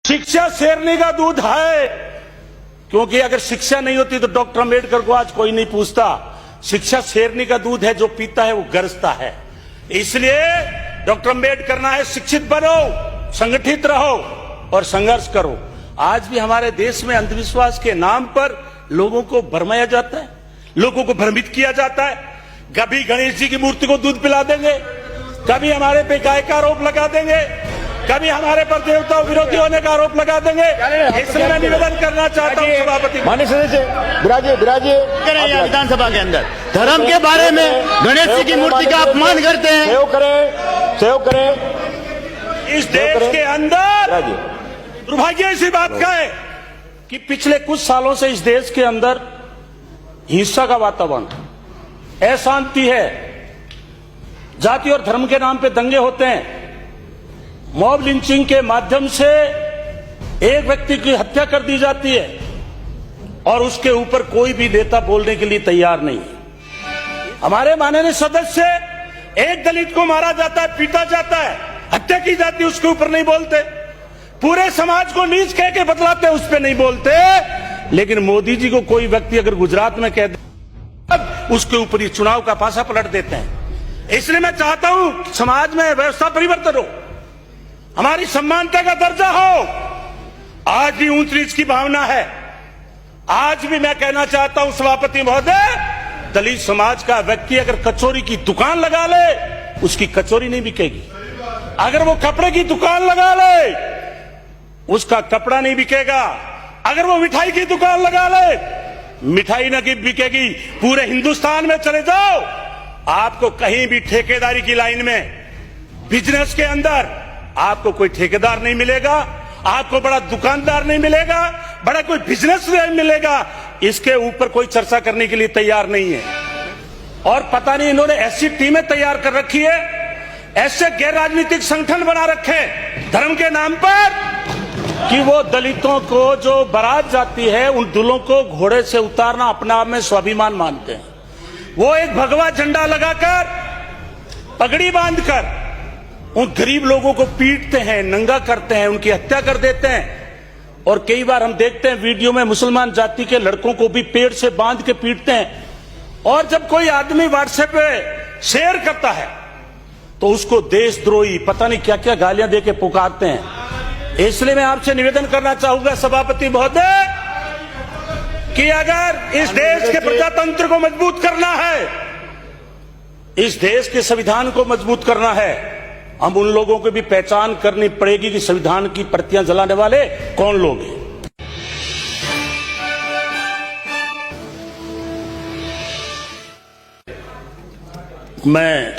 शिक्षा शेरनी का दूध है, क्योंकि अगर शिक्षा नहीं होती तो डॉक्टर अम्बेडकर को आज कोई नहीं पूछता। शिक्षा शेरनी का दूध है, जो पीता है वो गरजता है। इसलिए डॉक्टर अम्बेडकर ना है, शिक्षित बनो, संगठित रहो और संघर्ष करो। आज भी हमारे देश में अंधविश्वास के नाम पर लोगों को भरमाया जाता है, लोगों को भ्रमित किया जाता है। कभी गणेश जी की मूर्ति को दूध पिला देंगे, कभी हमारे पे गाय का आरोप लगा देंगे, कभी हमारे पर देवता विरोधी होने का आरोप लगा देंगे। इसलिए मैं निवेदन करना चाहता हूँ सभापति, माननीय सदस्य बिराजिए विधानसभा के अंदर धर्म के बारे में गणेश जी की मूर्ति का अपमान करते हैं। सेव करें। इस देश के अंदर दुर्भाग्य इसी बात का है कि पिछले कुछ सालों से इस देश के अंदर हिंसा का वातावरण, अशांति है, जाति और धर्म के नाम पे दंगे होते हैं, मॉब लिंचिंग के माध्यम से एक व्यक्ति की हत्या कर दी जाती है और उसके ऊपर कोई भी नेता बोलने के लिए तैयार नहीं है। हमारे माननीय सदस्य, एक दलित को मारा जाता है, पीटा जाता है, हत्या की जाती है, उसके ऊपर नहीं बोलते। पूरे समाज को नीच कह के बतलाते, उस पर नहीं बोलते। लेकिन मोदी जी को कोई व्यक्ति अगर गुजरात में कह दे, उसके ऊपर ही चुनाव का पासा पलट देते हैं। इसलिए मैं चाहता हूं समाज में व्यवस्था परिवर्तन हो, हमारी सम्मानता का दर्जा हो। आज भी ऊंच नीच की भावना है। आज भी मैं कहना चाहता हूं सभापति महोदय, दलित समाज का व्यक्ति अगर कचौरी की दुकान लगा ले, उसकी कचौरी नहीं बिकेगी। अगर वो कपड़े की दुकान लगा ले, उसका कपड़ा नहीं बिकेगा। अगर वो मिठाई की दुकान लगा ले, मिठाई न की बिकेगी। पूरे हिंदुस्तान में चले जाओ, आपको कहीं भी ठेकेदारी की लाइन में, बिजनेस के अंदर आपको कोई ठेकेदार नहीं मिलेगा, आपको बड़ा दुकानदार नहीं मिलेगा, बड़ा कोई बिजनेस नहीं मिलेगा। इसके ऊपर कोई चर्चा करने के लिए तैयार नहीं है। और पता नहीं इन्होंने ऐसी टीमें तैयार कर रखी है, ऐसे गैर राजनीतिक संगठन बना रखे धर्म के नाम पर, कि वो दलितों को जो बारात जाती है, उन दुल्हों को घोड़े से उतारना अपने आप में स्वाभिमान मानते हैं। वो एक भगवा झंडा लगाकर, पगड़ी बांधकर उन गरीब लोगों को पीटते हैं, नंगा करते हैं, उनकी हत्या कर देते हैं। और कई बार हम देखते हैं वीडियो में मुसलमान जाति के लड़कों को भी पेड़ से बांध के पीटते हैं। और जब कोई आदमी व्हाट्सएप पे शेयर करता है तो उसको देशद्रोही, पता नहीं क्या क्या गालियां दे के पुकारते हैं। इसलिए मैं आपसे निवेदन करना चाहूंगा सभापति महोदय, कि अगर इस देश के प्रजातंत्र को मजबूत करना है, इस देश के संविधान को मजबूत करना है, हम उन लोगों को भी पहचान करनी पड़ेगी कि संविधान की प्रतियां जलाने वाले कौन लोग हैं। मैं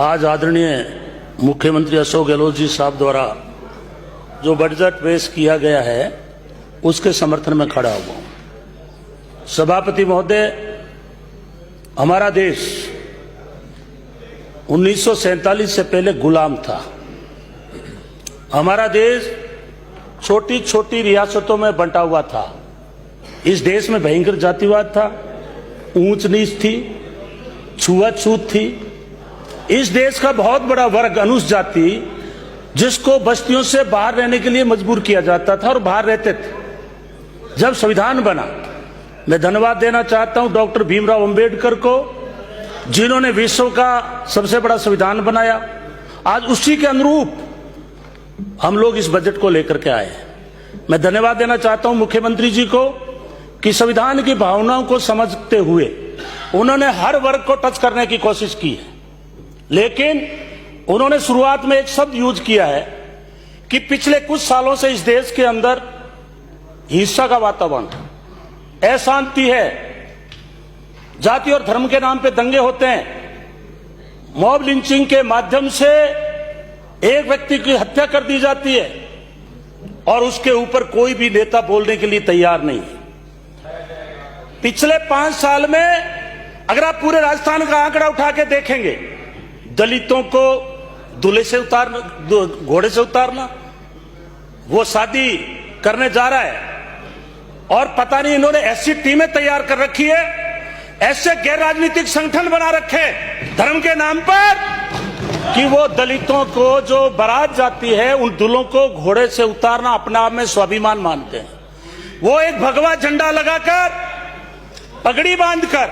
आज आदरणीय मुख्यमंत्री अशोक गहलोत जी साहब द्वारा जो बजट पेश किया गया है, उसके समर्थन में खड़ा हुआ हूं। सभापति महोदय, हमारा देश 1947 से पहले गुलाम था। हमारा देश छोटी छोटी रियासतों में बंटा हुआ था। इस देश में भयंकर जातिवाद था, ऊंच नीच थी, छुआछूत थी। इस देश का बहुत बड़ा वर्ग, अनुसूचित जाति, जिसको बस्तियों से बाहर रहने के लिए मजबूर किया जाता था और बाहर रहते थे। जब संविधान बना, मैं धन्यवाद देना चाहता हूं डॉक्टर भीमराव अंबेडकर को, जिन्होंने विश्व का सबसे बड़ा संविधान बनाया। आज उसी के अनुरूप हम लोग इस बजट को लेकर के आए हैं। मैं धन्यवाद देना चाहता हूं मुख्यमंत्री जी को कि संविधान की भावनाओं को समझते हुए उन्होंने हर वर्ग को टच करने की कोशिश की है। लेकिन उन्होंने शुरुआत में एक शब्द यूज किया है कि पिछले कुछ सालों से इस देश के अंदर हिंसा का वातावरण, अशांति है, जाति और धर्म के नाम पे दंगे होते हैं, मॉब लिंचिंग के माध्यम से एक व्यक्ति की हत्या कर दी जाती है और उसके ऊपर कोई भी नेता बोलने के लिए तैयार नहीं है। पिछले 5 साल में अगर आप पूरे राजस्थान का आंकड़ा उठा के देखेंगे, दलितों को दूल्हे से उतारना, घोड़े से उतारना, वो शादी करने जा रहा है और पता नहीं इन्होंने ऐसी टीमें तैयार कर रखी है, ऐसे गैर राजनीतिक संगठन बना रखे धर्म के नाम पर, कि वो दलितों को जो बारात जाती है उन दुल्हों को घोड़े से उतारना अपने आप में स्वाभिमान मानते हैं। वो एक भगवा झंडा लगाकर पगड़ी बांधकर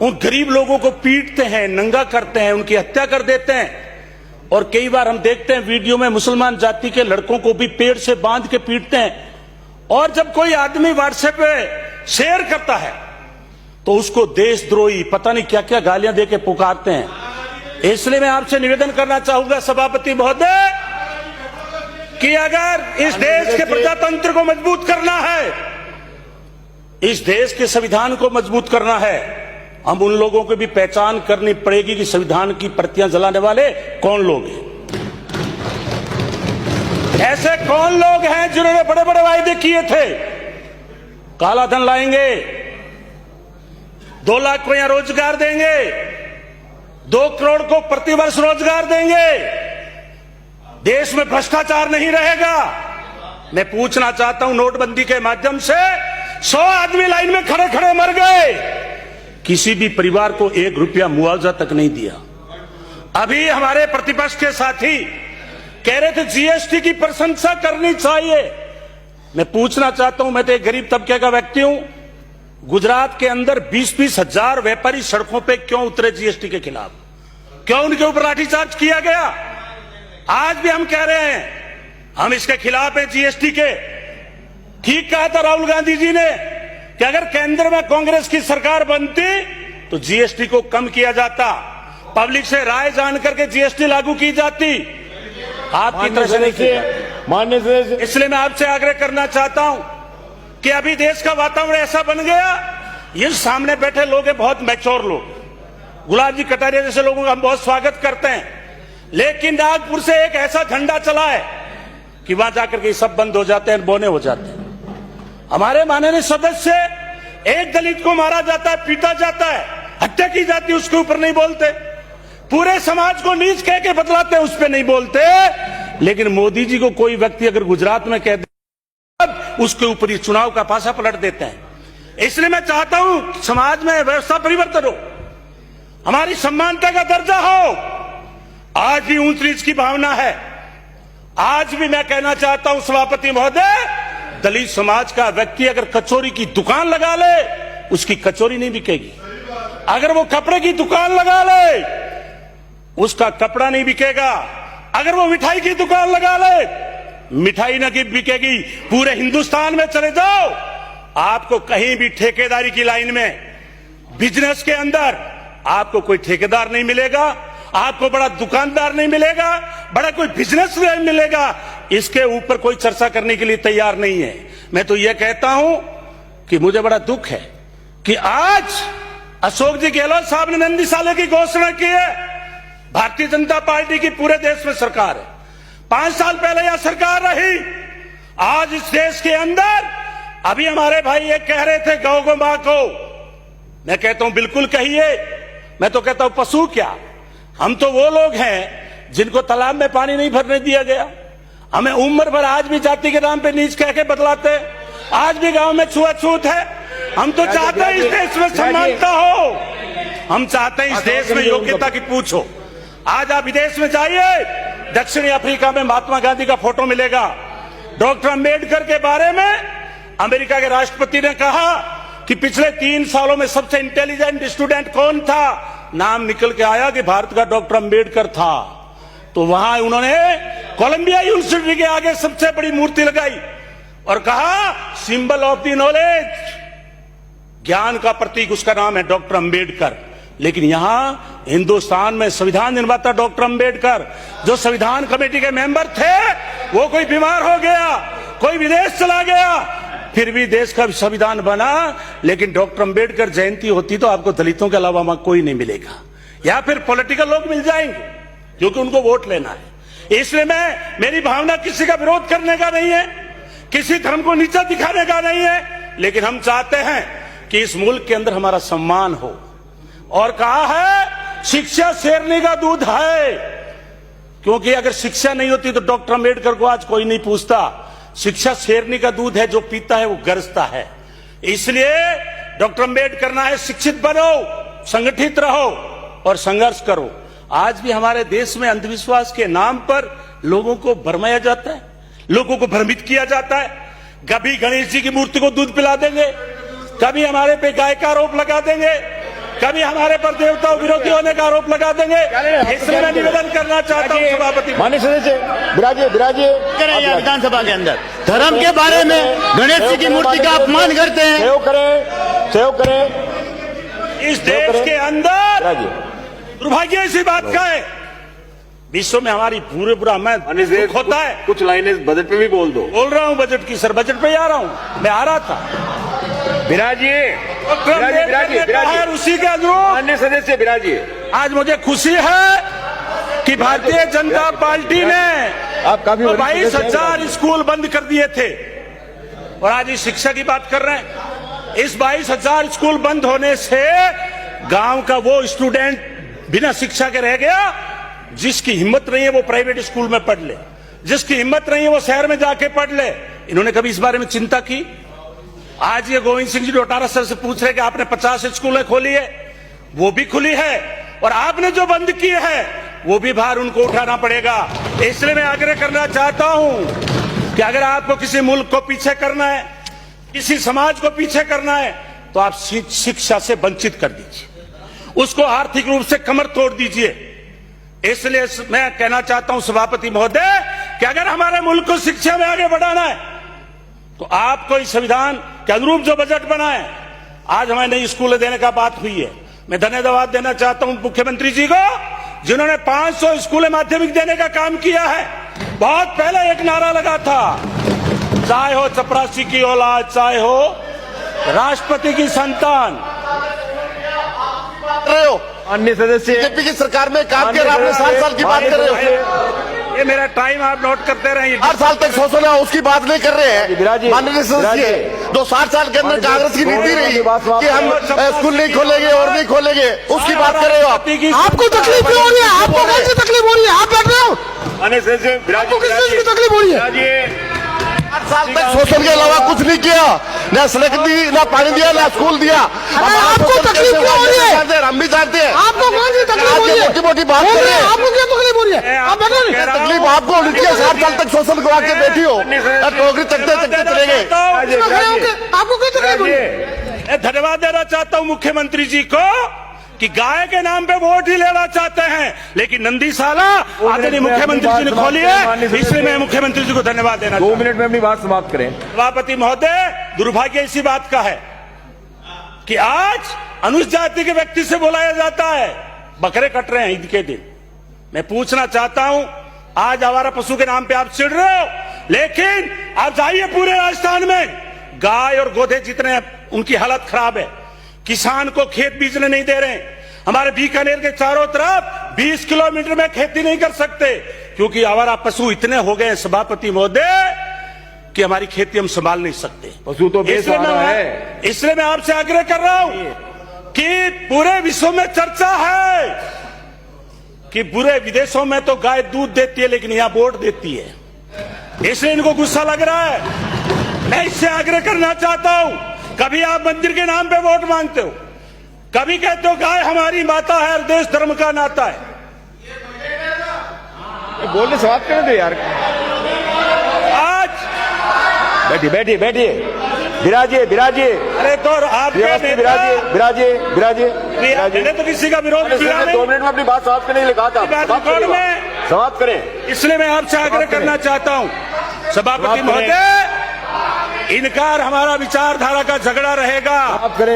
उन गरीब लोगों को पीटते हैं, नंगा करते हैं, उनकी हत्या कर देते हैं। और कई बार हम देखते हैं वीडियो में मुसलमान जाति के लड़कों को भी पेड़ से बांध के पीटते हैं। और जब कोई आदमी व्हाट्सएप पे शेयर करता है तो उसको देशद्रोही पता नहीं क्या क्या गालियां देके पुकारते हैं। इसलिए मैं आपसे निवेदन करना चाहूंगा सभापति महोदय कि अगर इस देश के प्रजातंत्र को मजबूत करना है, इस देश के संविधान को मजबूत करना है, हम उन लोगों को भी पहचान करनी पड़ेगी कि संविधान की प्रतियां जलाने वाले कौन लोग हैं। ऐसे कौन लोग हैं जिन्होंने बड़े बड़े वायदे किए थे, काला धन लाएंगे, 2 लाख को यहां रोजगार देंगे, 2 करोड़ को प्रतिवर्ष रोजगार देंगे, देश में भ्रष्टाचार नहीं रहेगा। मैं पूछना चाहता हूं, नोटबंदी के माध्यम से 100 आदमी लाइन में खड़े खड़े मर गए, किसी भी परिवार को 1 रुपया मुआवजा तक नहीं दिया। अभी हमारे प्रतिपक्ष के साथी कह रहे थे जीएसटी की प्रशंसा करनी चाहिए। मैं पूछना चाहता हूं, मैं तो एक गरीब तबके का व्यक्ति हूं, गुजरात के अंदर 20-20 हजार व्यापारी सड़कों पे क्यों उतरे जीएसटी के खिलाफ? क्यों उनके ऊपर लाठीचार्ज किया गया? आज भी हम कह रहे हैं हम इसके खिलाफ हैं जीएसटी के। ठीक कहा था राहुल गांधी जी ने कि अगर केंद्र में कांग्रेस की सरकार बनती तो जीएसटी को कम किया जाता, पब्लिक से राय जान करके जीएसटी लागू की जाती। आपकी तरफ से नहीं किया। माननीय सदस्य, इसलिए मैं आपसे आग्रह करना चाहता हूं कि अभी देश का वातावरण ऐसा बन गया, ये सामने बैठे लोग हैं बहुत मैच्योर लोग, गुलाब जी कटारिया जैसे लोगों का हम बहुत स्वागत करते हैं, लेकिन नागपुर से एक ऐसा झंडा चला है कि वहां जाकर के सब बंद हो जाते हैं, बौने हो जाते हैं। हमारे माननीय सदस्य, एक दलित को मारा जाता है, पीटा जाता है, हत्या की जाती है, उसके ऊपर नहीं बोलते। पूरे समाज को नीच कह के बतलाते हैं, उस पर नहीं बोलते। लेकिन मोदी जी को कोई व्यक्ति अगर गुजरात में कह दे, उसके ऊपर ही चुनाव का पासा पलट देते हैं। इसलिए मैं चाहता हूं समाज में व्यवस्था परिवर्तन हो, हमारी सम्मानता का दर्जा हो। आज भी ऊंच नीच की भावना है। आज भी मैं कहना चाहता हूं सभापति महोदय, दलित समाज का व्यक्ति अगर कचौरी की दुकान लगा ले, उसकी कचौरी नहीं बिकेगी। अगर वो कपड़े की दुकान लगा ले, उसका कपड़ा नहीं बिकेगा। अगर वो मिठाई की दुकान लगा ले, मिठाई न बिकेगी। पूरे हिंदुस्तान में चले जाओ, आपको कहीं भी ठेकेदारी की लाइन में, बिजनेस के अंदर आपको कोई ठेकेदार नहीं मिलेगा, आपको बड़ा दुकानदार नहीं मिलेगा, बड़ा कोई बिजनेस नहीं मिलेगा। इसके ऊपर कोई चर्चा करने के लिए तैयार नहीं है। मैं तो यह कहता हूं कि मुझे बड़ा दुख है कि आज अशोक जी गहलोत साहब ने नंदी साले की घोषणा की है। भारतीय जनता पार्टी की पूरे देश में सरकार है, 5 साल पहले यह सरकार रही। आज इस देश के अंदर अभी हमारे भाई ये कह रहे थे गौ गौ मां को, मैं कहता हूं बिल्कुल कहिए। मैं तो कहता हूं पशु क्या, हम तो वो लोग हैं जिनको तालाब में पानी नहीं भरने दिया गया। हमें उम्र भर आज भी जाति के नाम पे नीच कह के बतलाते, आज भी गांव में छुआछूत है। हम तो चाहते हैं इस देश में समानता हो, हम चाहते हैं इस देश में योग्यता की पूछ हो। आज आप विदेश में जाइए, दक्षिणी अफ्रीका में महात्मा गांधी का फोटो मिलेगा। डॉक्टर अंबेडकर के बारे में अमेरिका के राष्ट्रपति ने कहा कि पिछले 3 सालों में सबसे इंटेलिजेंट स्टूडेंट कौन था, नाम निकल के आया कि भारत का डॉक्टर अंबेडकर था। तो वहां उन्होंने कोलंबिया यूनिवर्सिटी के आगे सबसे बड़ी मूर्ति लगाई और कहा सिंबल ऑफ द नॉलेज, ज्ञान का प्रतीक उसका नाम है डॉक्टर अंबेडकर। लेकिन यहां हिंदुस्तान में संविधान निर्माता डॉक्टर अंबेडकर, जो संविधान कमेटी के मेंबर थे, वो कोई बीमार हो गया, कोई विदेश चला गया, फिर भी देश का संविधान बना। लेकिन डॉक्टर अंबेडकर जयंती होती तो आपको दलितों के अलावा वहां कोई नहीं मिलेगा, या फिर पॉलिटिकल लोग मिल जाएंगे क्योंकि उनको वोट लेना है। इसलिए मेरी भावना किसी का विरोध करने का नहीं है, किसी धर्म को नीचा दिखाने का नहीं है, लेकिन हम चाहते हैं कि इस मुल्क के अंदर हमारा सम्मान हो। और कहा है शिक्षा शेरनी का दूध है, क्योंकि अगर शिक्षा नहीं होती तो डॉक्टर अंबेडकर को आज कोई नहीं पूछता। शिक्षा शेरनी का दूध है, जो पीता है वो गरजता है। इसलिए डॉक्टर अंबेडकर ना है शिक्षित बनो, संगठित रहो और संघर्ष करो। आज भी हमारे देश में अंधविश्वास के नाम पर लोगों को भरमाया जाता है, लोगों को भ्रमित किया जाता है। कभी गणेश जी की मूर्ति को दूध पिला देंगे, कभी हमारे पे गाय का आरोप लगा देंगे, कभी हमारे पर देवता विरोधी होने का आरोप लगा देंगे। इसलिए मैं निवेदन करना चाहता हूं सभापति, माननीय सदस्य विराजिए विराजिए विधानसभा के अंदर धर्म के बारे में गणेश जी की मूर्ति का अपमान करते हैं। सहयोग करें। इस देश के अंदर विराजिए। दुर्भाग्य इसी बात का है, विश्व में हमारी पूरे बुरा मैं दुख होता है। कुछ लाइनें बजट पे भी बोल दो। बोल रहा हूं बजट की, सर बजट पे ही आ रहा हूं, मैं आ रहा था। विराजिए विराजिए उसी के अनुरूप माननीय सदस्य विराजिए। आज मुझे खुशी है कि भारतीय जनता पार्टी ने आप काफी 22,000 स्कूल बंद कर दिए थे और आज इस शिक्षा की बात कर रहे हैं। इस 22,000 स्कूल बंद होने से गांव का वो स्टूडेंट बिना शिक्षा के रह गया जिसकी हिम्मत नहीं है वो प्राइवेट स्कूल में पढ़ ले, जिसकी हिम्मत नहीं है वो शहर में जाके पढ़ ले। इन्होंने कभी इस बारे में चिंता की? आज ये गोविंद सिंह जी डोटारा सर से पूछ रहे कि आपने 50 स्कूलें खोली है, वो भी खुली है, और आपने जो बंद की है वो भी भार उनको उठाना पड़ेगा। इसलिए मैं आग्रह करना चाहता हूं कि अगर आपको किसी मुल्क को पीछे करना है, किसी समाज को पीछे करना है, तो आप शिक्षा से वंचित कर दीजिए, उसको आर्थिक रूप से कमर तोड़ दीजिए। इसलिए मैं कहना चाहता हूं सभापति महोदय कि अगर हमारे मुल्क को शिक्षा में आगे बढ़ाना है तो आपको इस संविधान के अनुरूप जो बजट बना है, आज हमें नई स्कूलें देने का बात हुई है। मैं धन्यवाद देना चाहता हूं मुख्यमंत्री जी को जिन्होंने 500 स्कूलें माध्यमिक देने का काम किया है। बहुत पहले एक नारा लगा था, चाहे हो चपरासी की औलाद, चाहे हो राष्ट्रपति की संतान। अन्य सदस्य बीजेपी की सरकार में काम किया, आपने 7 साल की बात कर रहे हो। ये मेरा टाइम आप नोट करते रहिए। 8 साल तक शोषण है उसकी बात नहीं कर रहे हैं माननीय सदस्य। जो 60 साल के अंदर कांग्रेस की नीति रही कि हम स्कूल नहीं खोलेंगे और नहीं खोलेंगे, उसकी बात कर रहे हो आप। आपको तकलीफ क्यों हो रही है? आपको कौन सी तकलीफ हो रही है? आप बैठ रहे हो, अन्य सदस्य आपको किस चीज की तकलीफ हो रही है? 8 साल तक शोषण के अलावा कुछ नहीं किया, न सड़क दी, न पानी दिया, न स्कूल दिया। आपको तकलीफ क्यों हो रही है? हम भी जानते हैं आपको कौन सी तकलीफ हो रही है? मोटी मोटी बात कर रहे हैं। आपको क्या तकलीफ हो रही है? आप बैठो नहीं। तकलीफ आपको होनी चाहिए, 60 साल तक शोषण करवा के बैठी हो, टोकरी तकते तकते चले गए। आपको क्या तकलीफ हो रही है? धन्यवाद देना चाहता हूं मुख्यमंत्री जी को कि गाय के नाम पे वोट ही लेना चाहते हैं, लेकिन नंदीशाला आदरणीय मुख्यमंत्री जी ने खोली है, इसलिए मैं मुख्यमंत्री जी को धन्यवाद देना 2 मिनट में अपनी बात समाप्त करें। सभापति महोदय, दुर्भाग्य इसी बात का है कि आज अनुसूचित जाति के व्यक्ति से बुलाया जाता है, बकरे कट रहे हैं ईद के दिन। मैं पूछना चाहता हूं, आज आवारा पशु के नाम पे आप चिढ़ रहे हो, लेकिन आप जाइए पूरे राजस्थान में, गाय और गोधे जितने हैं उनकी हालत खराब है। किसान को खेत बीजने नहीं दे रहे। हमारे बीकानेर के चारों तरफ 20 किलोमीटर में खेती नहीं कर सकते क्योंकि आवारा पशु इतने हो गए सभापति महोदय कि हमारी खेती हम संभाल नहीं सकते। पशु तो बेसहारा है। इसलिए मैं आपसे आग्रह कर रहा हूं कि पूरे विश्व में चर्चा है कि पूरे विदेशों में तो गाय दूध देती है लेकिन यहां वोट देती है, इसलिए इनको गुस्सा लग रहा है। मैं इससे आग्रह करना चाहता हूं, कभी आप मंदिर के नाम पे वोट मांगते हो, कभी कहते हो गाय हमारी माता है और देश धर्म का नाता है। बोलने समाप्त करने दो यार। आज बैठिए बैठिए बैठिए, विराजिए विराजिए। अरे तो आपके विराजिए विराजिए विराजिए। मैंने तो किसी का विरोध किया नहीं। 2 मिनट में अपनी बात समाप्त करने के लिए कहा था, समाप्त करें। इसलिए मैं आपसे आग्रह करना चाहता हूं सभापति महोदय, इनकार हमारा विचारधारा का झगड़ा रहेगा।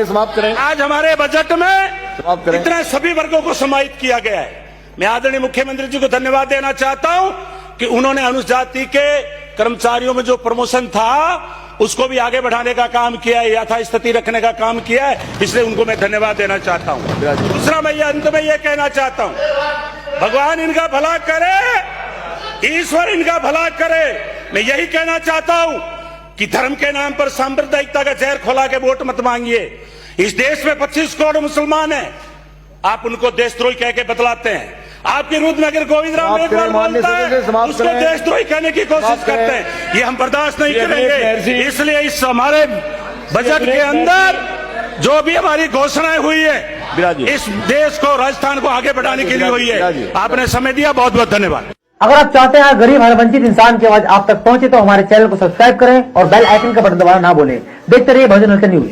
समाप्त करें। आज हमारे बजट में इतना सभी वर्गों को समाहित किया गया है। मैं आदरणीय मुख्यमंत्री जी को धन्यवाद देना चाहता हूं कि उन्होंने अनुसूचित जाति के कर्मचारियों में जो प्रमोशन था उसको भी आगे बढ़ाने का काम किया है, यथास्थिति रखने का काम किया है, इसलिए उनको मैं धन्यवाद देना चाहता हूं। दूसरा मैं अंत में यह कहना चाहता हूं, भगवान इनका भला करे, ईश्वर इनका भला करे। मैं यही कहना चाहता हूं कि धर्म के नाम पर सांप्रदायिकता का जहर खोला के वोट मत मांगिए। इस देश में 25 करोड़ मुसलमान हैं, आप उनको देशद्रोही कह के बतलाते हैं। आपके विरुद्ध में अगर गोविंद राम एक बार बोलता है उसको देशद्रोही कहने की कोशिश करते हैं, ये हम बर्दाश्त नहीं करेंगे। इसलिए इस हमारे बजट के अंदर जो भी हमारी घोषणाएं हुई है बिराजी। इस देश को, राजस्थान को आगे बढ़ाने के लिए हुई बिराजी। है। आपने समय दिया, बहुत बहुत धन्यवाद। अगर आप चाहते हैं गरीब हर वंचित इंसान की आवाज आप तक पहुंचे तो हमारे चैनल को सब्सक्राइब करें और बेल आइकन का बटन दबाना ना भूलें। देखते रहिए बहुजन न्यूज।